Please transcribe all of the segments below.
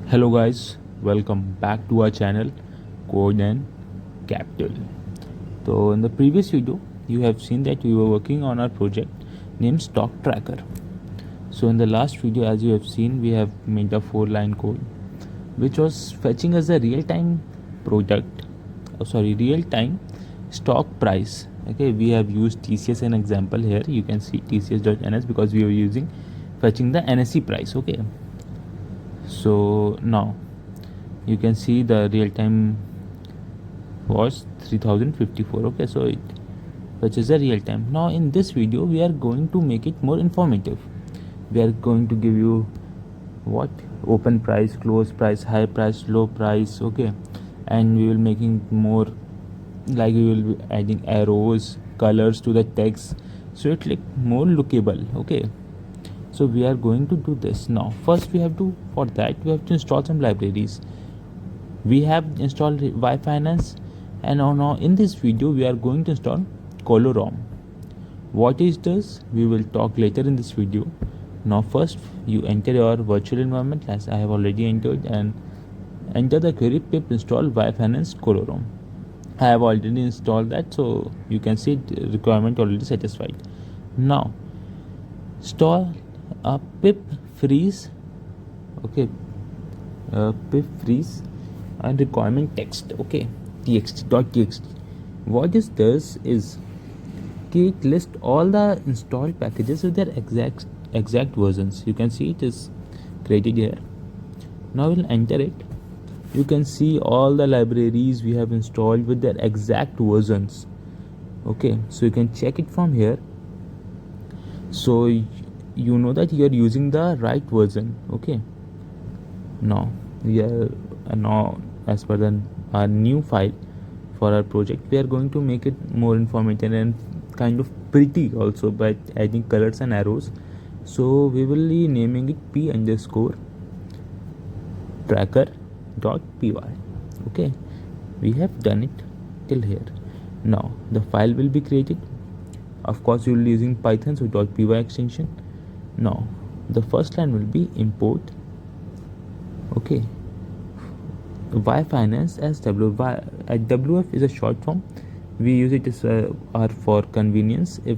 Hello guys, welcome back to our channel Code and Capital. So in the previous video you have seen that we were working on our project named stock tracker. So in the last video, as you have seen, we have made a 4-line code which was fetching us a real-time real-time stock price. Okay, we have used TCS an example here. You can see tcs.ns because we are using fetching the NSE price. Okay, so now you can see the real time was 3054. Okay, so it fetches a real time. Now in this video we are going to make it more informative. We are going to give you what open price, close price, high price, low price. Okay, and we will making more, like we will be adding arrows, colors to the text, so it look more lookable. Okay, so we are going to do this. Now first we have to install some libraries. We have installed yfinance, and now in this video we are going to install colorama. What is this, we will talk later in this video. Now first you enter your virtual environment as I have already entered, and enter the query pip install yfinance colorama. I have already installed that, so you can see the requirement already satisfied. Now install a pip freeze. Okay, pip freeze and requirement text. Okay, txt. What this does is it lists all the installed packages with their exact versions. You can see it is created here. Now we'll enter it. You can see all the libraries we have installed with their exact versions. Okay, so you can check it from here, so you know that you are using the right version. Okay, now we are as per our new file for our project, we are going to make it more informative and kind of pretty also by adding colors and arrows. So we will be naming it p_tracker.py. okay, we have done it till here. Now the file will be created. Of course you will be using Python, so .py extension. Now the first line will be import, okay, yfinance as WF is a short form. We use it as R for convenience. If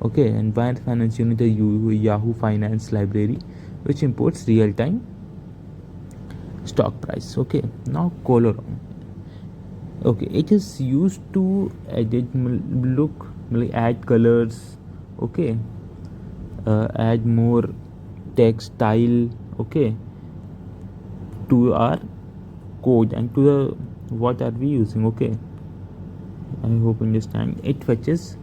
okay, and yfinance, you need the Yahoo Finance library which imports real-time stock price. Okay, now colorama. Okay, it is used to add colors. Okay, add more text style. Okay, to our code and to the what are we using. Okay, I hope you understand. It fetches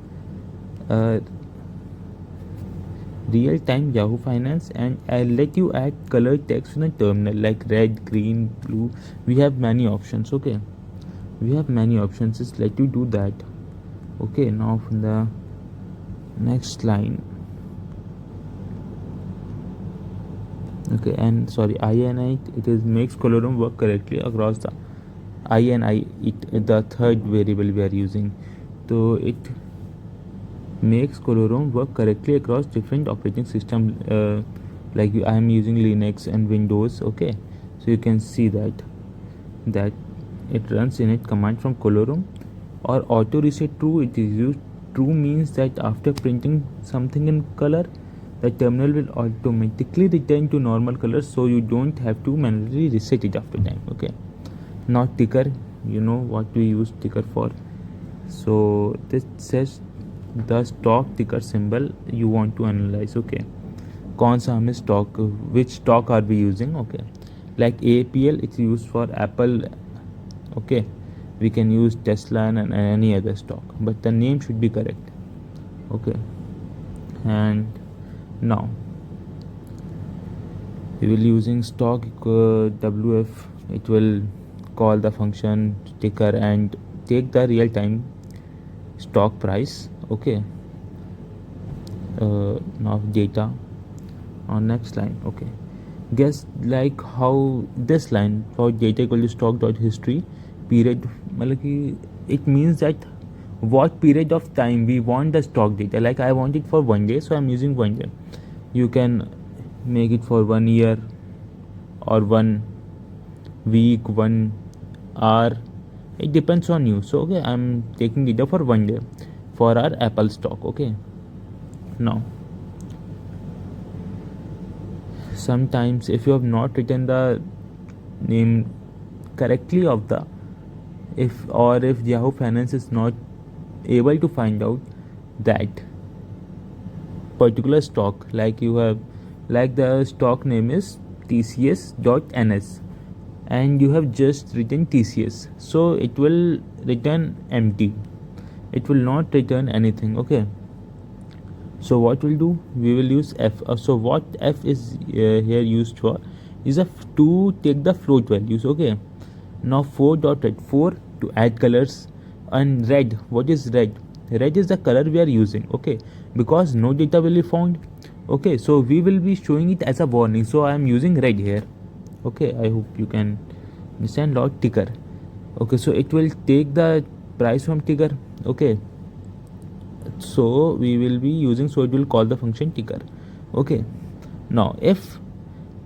real-time Yahoo Finance, and I'll let you add color text in the terminal like red, green, blue. We have many options. Okay, we have many options. Just let you do that. Okay, now from the next line. Okay, and sorry, INI, it is makes colorama work correctly across the INI, the third variable we are using. So it makes colorama work correctly across different operating system, like I am using Linux and Windows. Okay, so you can see that it runs init command from colorama, or auto reset true. It is used. True means that after printing something in color, the terminal will automatically return to normal colors, so you don't have to manually reset it after time. Okay, now ticker, you know what we use ticker for. So this says the stock ticker symbol you want to analyze. Okay, कौन सा हमें stock, which stock are we using. Okay, like APL, it's used for Apple. Okay, we can use Tesla and any other stock, but the name should be correct. Okay, and now we will using stock WF. It will call the function ticker and take the real time stock price. Okay, now data on next line. Okay, guess like how this line for data equal to stock dot history period, it means that what period of time we want the stock data. Like I want it for 1 day, so I'm using 1 day. You can make it for 1 year or 1 week, 1 hour. It depends on you. So okay, I'm taking data for 1 day for our Apple stock. Okay, now sometimes if you have not written the name correctly of the if Yahoo Finance is not able to find out that particular stock, like the stock name is tcs.ns and you have just written TCS, so it will return empty, it will not return anything. Okay, so what we'll do, we will use f. So what f is here used for is to take the float values. Okay, now 4.red, 4 to add colors, and red. What is red? Red is the color we are using. Okay, because no data will be found. Okay, so we will be showing it as a warning, so I am using red here. Okay, I hope you can understand. Dot ticker. Okay, so it will take the price from ticker. Okay, so we will be using, so it will call the function ticker. Okay, now if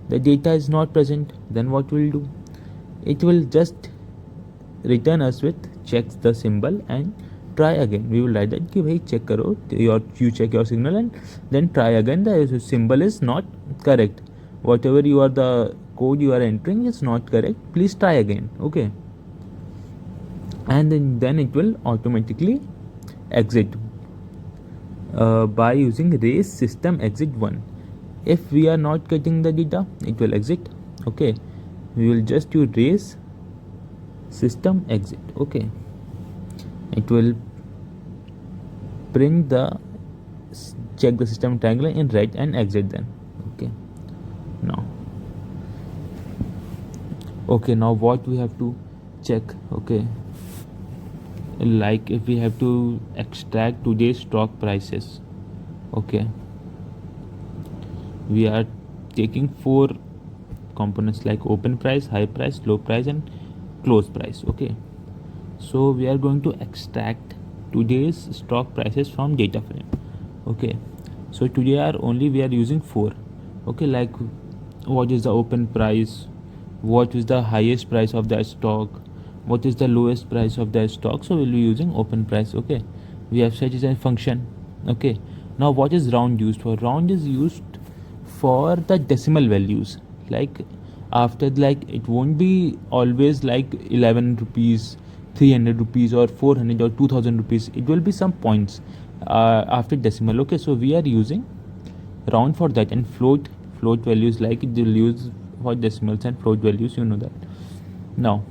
the data is not present, then what will do, it will just return us with checks the symbol and try again. We will write that कि भाई check करो, you check your signal and then try again. The symbol is not correct, whatever the code you are entering is not correct, please try again. Okay, and then it will automatically exit by using raise system exit 1. If we are not getting the data, it will exit. Okay, we will just use raise system exit. Okay, it will print the check the system triangle in red and exit then. Okay, now what we have to check. Okay, like if we have to extract today's stock prices. Okay, we are taking 4 components like open price, high price, low price and close price. Okay, so we are going to extract today's stock prices from data frame. Okay, so today we are using 4. Okay, like what is the open price, what is the highest price of that stock, what is the lowest price of that stock. So we'll be using open price. Okay, we have set as a function. Okay, now what is round used for? Round is used for the decimal values. Like after, like it won't be always like 11 rupees, 300 rupees or 400 or 2000 rupees. It will be some points after decimal. Okay, so we are using round for that, and float values, like it will use for decimals and float values, you know that. Now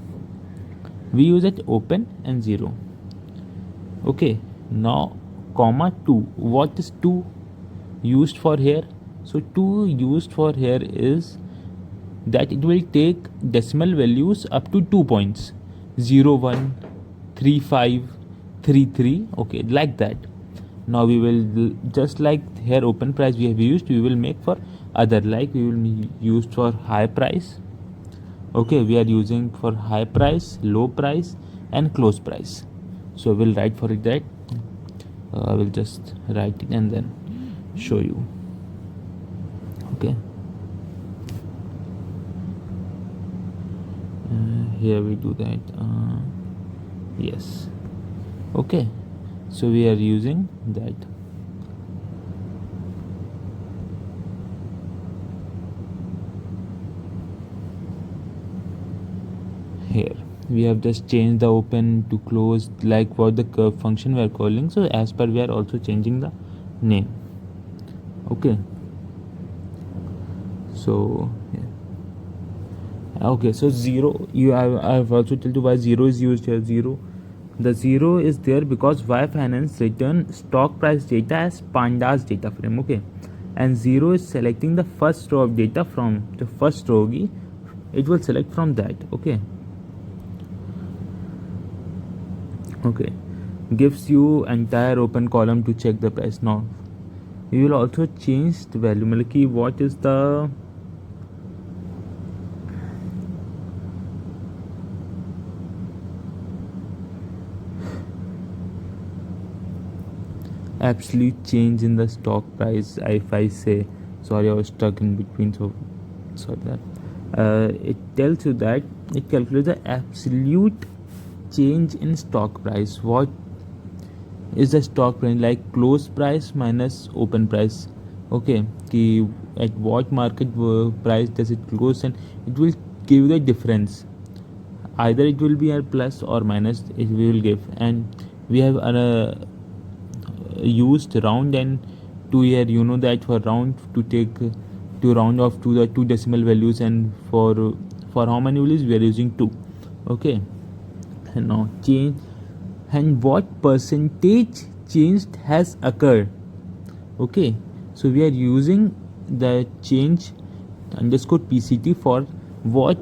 we use it open and 0. Okay, now comma 2. What is 2 used for here? So 2 used for here is that it will take decimal values up to 2 points, 0, 1, 3, 5, 3, 3. Okay, like that. Now we will, just like here open price we have used, we will make for other, like we will use for high price. Okay, we are using for high price, low price and close price. So we'll write for it that. I will just write it and then show you. Okay, here we do that. Yes. Okay, so we are using that. Here we have just changed the open to close, like for the curve function we are calling. So as per, we are also changing the name. Okay, so yeah. Okay, so 0, I've also told you why 0 is used here. 0, the 0 is there because yfinance return stock price data as pandas data frame. Okay, and 0 is selecting the first row of data from the first row. It will select from that. Okay, gives you entire open column to check the price. Now we will also change the value, मतलब what is the absolute change in the stock price. If I say, sorry, I was stuck in between, so that it tells you that it calculates the absolute change in stock price. What is the stock price, like close price minus open price? Okay, at what market price does it close, and it will give you the difference. Either it will be a plus or minus, it will give. And we have used round and two here. You know that for round to round off to the two decimal values, and for how many values we are using 2. Okay, and now change, and what percentage changed has occurred. Okay, so we are using the change underscore pct for what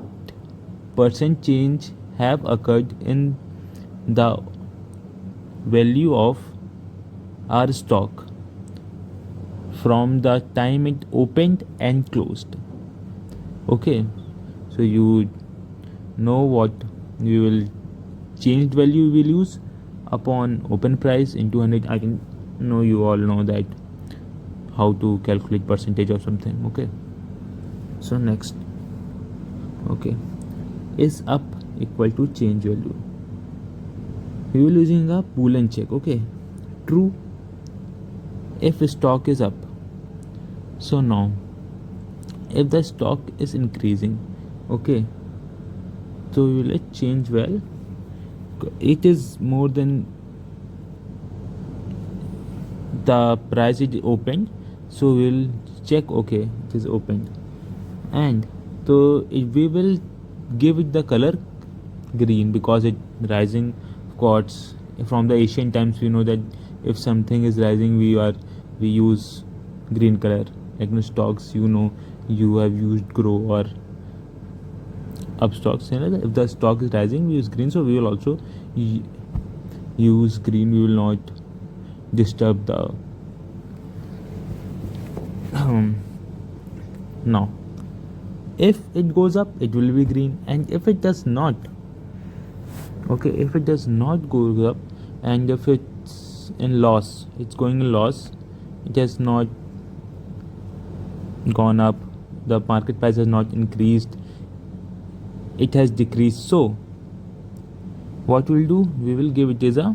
percent change have occurred in the value of our stock from the time it opened and closed. Okay, so you know what we will changed value we will use upon open price into 100. I can know you all know that how to calculate percentage or something. Okay, so next, okay, is up equal to change value. We will using a boolean check. Okay, true if stock is up. So now if the stock is increasing, okay, so we will change well, it is more than the price it opened, so we will check. Okay, it is opened, and so we will give it the color green because it rising. Of course, from the ancient times we know that if something is rising, we use green color. Like in stocks, you have used grow or up stocks. If the stock is rising, we use green. So we will also use green. We will not disturb the now if it goes up, it will be green, and if it does not, okay, if it does not go up, and if it's in loss, it's going in loss, it has not gone up, the market price has not increased, it has decreased. So what we'll do, we will give it as a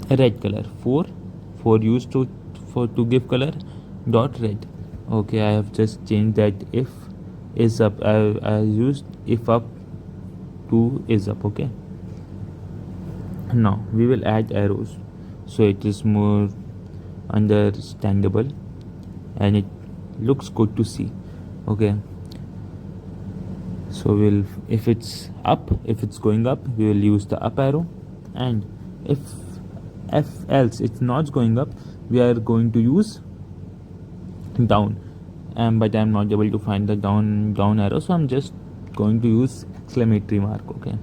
red color. For used to give color dot red. Okay, I have just changed that. If is up, I used if up to is up. Okay, now we will add arrows so it is more understandable and it looks good to see. Okay, so if it's up, if it's going up, we will use the up arrow, and if else it's not going up, we are going to use down. But I'm not able to find the down arrow, so I'm just going to use exclamatory mark. Okay,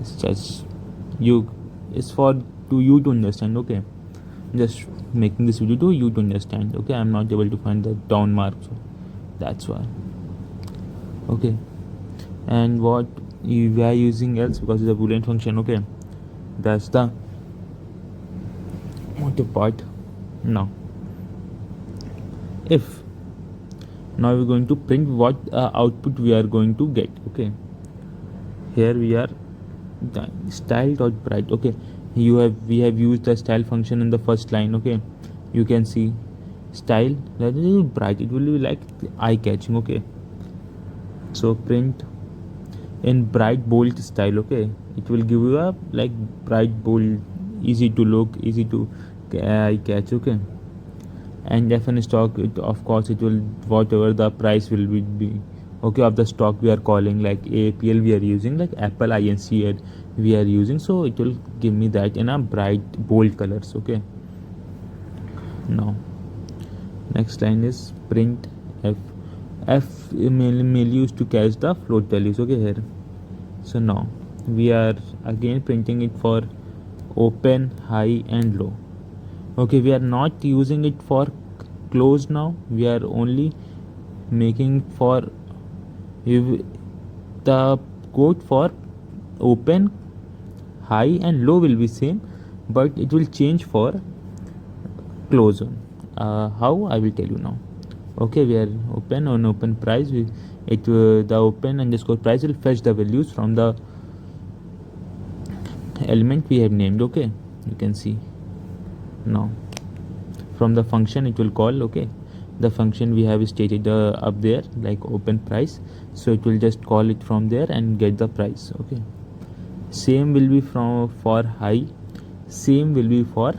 it's just it's for you to understand. Okay, just making this video to you to understand. Okay, I'm not able to find the down mark, so that's why. Okay, and what we are using else, because it's a boolean function. Okay, that's the motive part. Now we're going to print what output we are going to get. Okay, here we are style.bright. Okay, we have used the style function in the first line. Okay, you can see style that is bright, it will be like eye catching. Okay, so print in bright bold style. Okay, it will give you a like bright bold, easy to look, easy to eye catch. Okay, and if in stock, of course it will whatever the price will be. Okay, of the stock we are calling, like APL we are using, like Apple INC we are using, so it will give me that in a bright bold colors. Okay, now next line is print f mainly used to catch the float values. Okay, here, so now we are again printing it for open, high and low. Okay, we are not using it for close now, we are only making for the code for open, high and low will be same, but it will change for close. How, I will tell you now. Okay, we are open on open price. The open underscore price will fetch the values from the element we have named. Okay, you can see now from the function it will call. Okay, the function we have stated up there like open price, so it will just call it from there and get the price. Okay, same will be for high, same will be for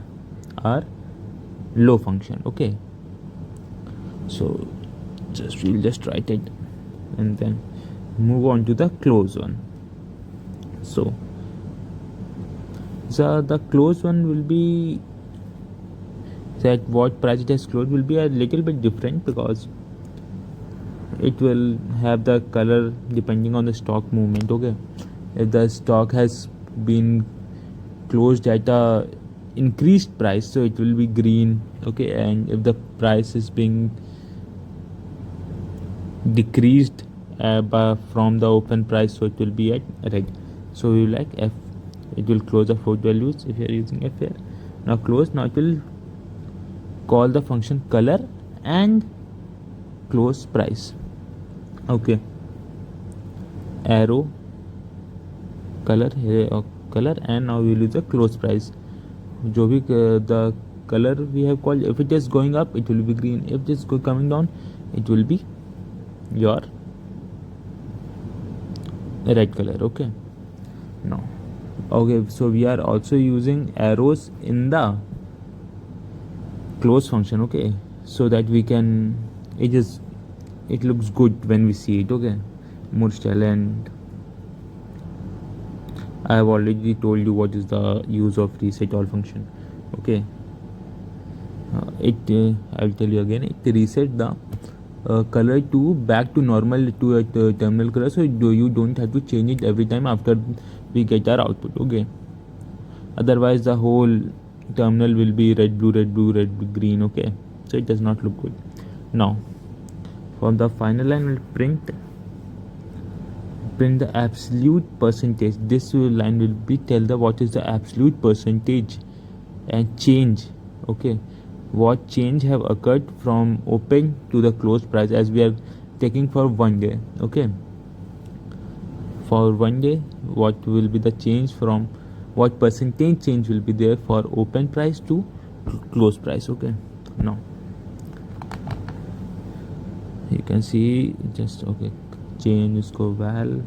our low function. Okay, so we'll just write it and then move on to the close one. So the close one will be that what price it has closed will be a little bit different because it will have the color depending on the stock movement. Okay, if the stock has been closed at a increased price, so it will be green. Okay, and if the price is being decreased from the open price, so it will be at red. So we will like F, it will close the float values if you are using F here. Now close. Now it will call the function color and close price. Okay, arrow color here, color, and now we will use the close price. जो भी the color we have called, if it is going up it will be green, if it is coming down it will be your red color. Okay, now okay, so we are also using arrows in the close function. Okay, so that we can it looks good when we see it. Okay, more style, and I have already told you what is the use of reset all function. Okay, I will tell you again, it reset the color to back to normal to a terminal color, so you don't have to change it every time after we get our output. Okay, otherwise the whole terminal will be red blue red blue red blue, green. Okay, so it does not look good. Now from the final line we'll print the absolute percentage. This line will be tell the what is the absolute percentage and change. Okay, what change have occurred from open to the closed price as we are taking for 1 day. Okay, for 1 day what will be the change, from what percentage change will be there for open price to closed price. Okay, now you can see just okay, change इसको val,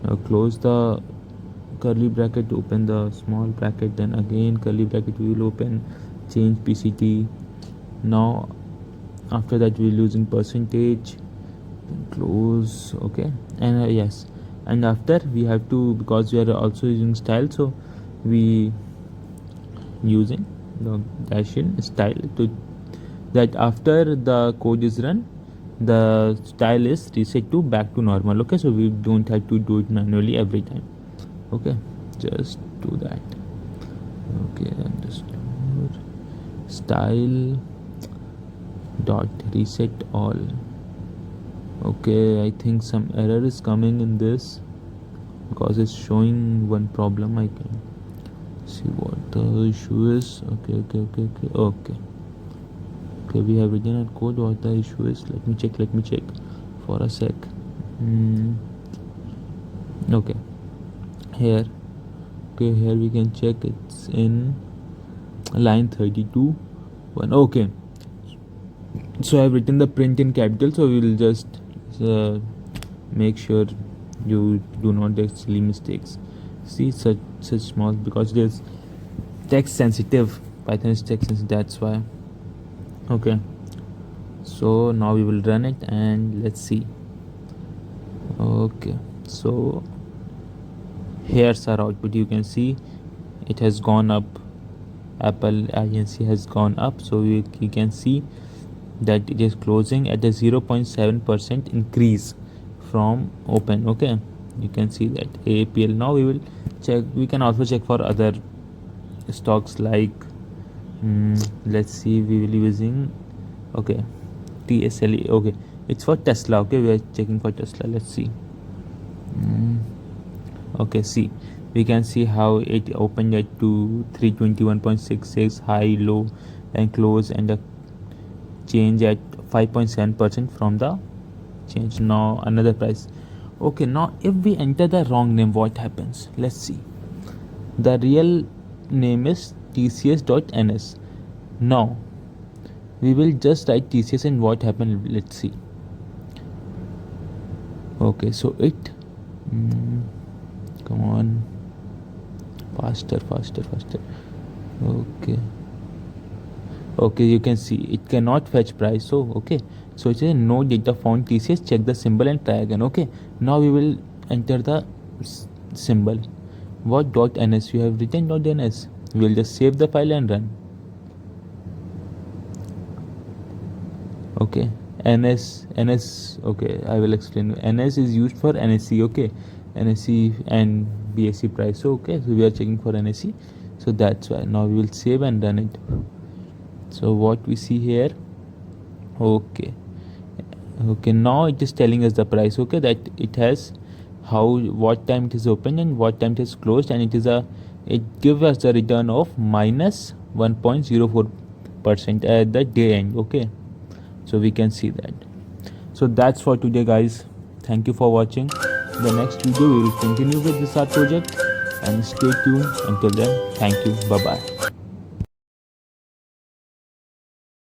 now close the curly bracket, open the small bracket, then again curly bracket we will open, change PCT. Now after that we will using percentage, then close. Okay, and yes, and after we have to, because we are also using style, so we using the dash in style to that after the code is run the style is reset to back to normal. Okay, so we don't have to do it manually every time. Okay, just do that. Okay, underscore style dot reset all. Okay, I think some error is coming in this because it's showing one problem. I can see what the issue is. Okay, we have written our code. What the issue is, let me check for a sec. Okay, here we can check, it's in line 32 1. Okay, so I have written the print in capital, so we will just make sure you do not make silly mistakes. See, such small, because it is text sensitive. Python is text sensitive, that's why. Okay, so now we will run it and let's see. Okay, so here's our output. You can see it has gone up. Apple INC has gone up, so you can see that it is closing at a 0.7% increase from open. Okay, you can see that AAPL. Now we will check, we can also check for other stocks like let's see, we will be using okay TSLE. Okay, it's for Tesla. Okay, we are checking for Tesla. Let's see. Okay, see, we can see how it opened at to 321.66 high low and close, and a change at 5.7% from the change. Now another price. Okay, now if we enter the wrong name, what happens? Let's see. The real name is tcs.ns. Now we will just write TCS and what happened, let's see. Okay, so it come on, faster. Okay, you can see it cannot fetch price. So okay, so it says no data found TCS, check the symbol and try again. Okay, now we will enter the symbol. What .ns? You have written .ns. We will just save the file and run. Okay, ns, okay, I will explain. Ns is used for NSE. Okay, NSE and BSE price. So okay, so we are checking for NSE, so that's why. Now we will save and run it. So what we see here, okay, now it is telling us the price. Okay, that it has what time it is open and what time it is closed, and it gives us the return of minus 1.04% at the day end. Okay, so we can see that. So that's for today, guys. Thank you for watching. In the next video we will continue with this art project, and stay tuned. Until then, thank you. Bye bye.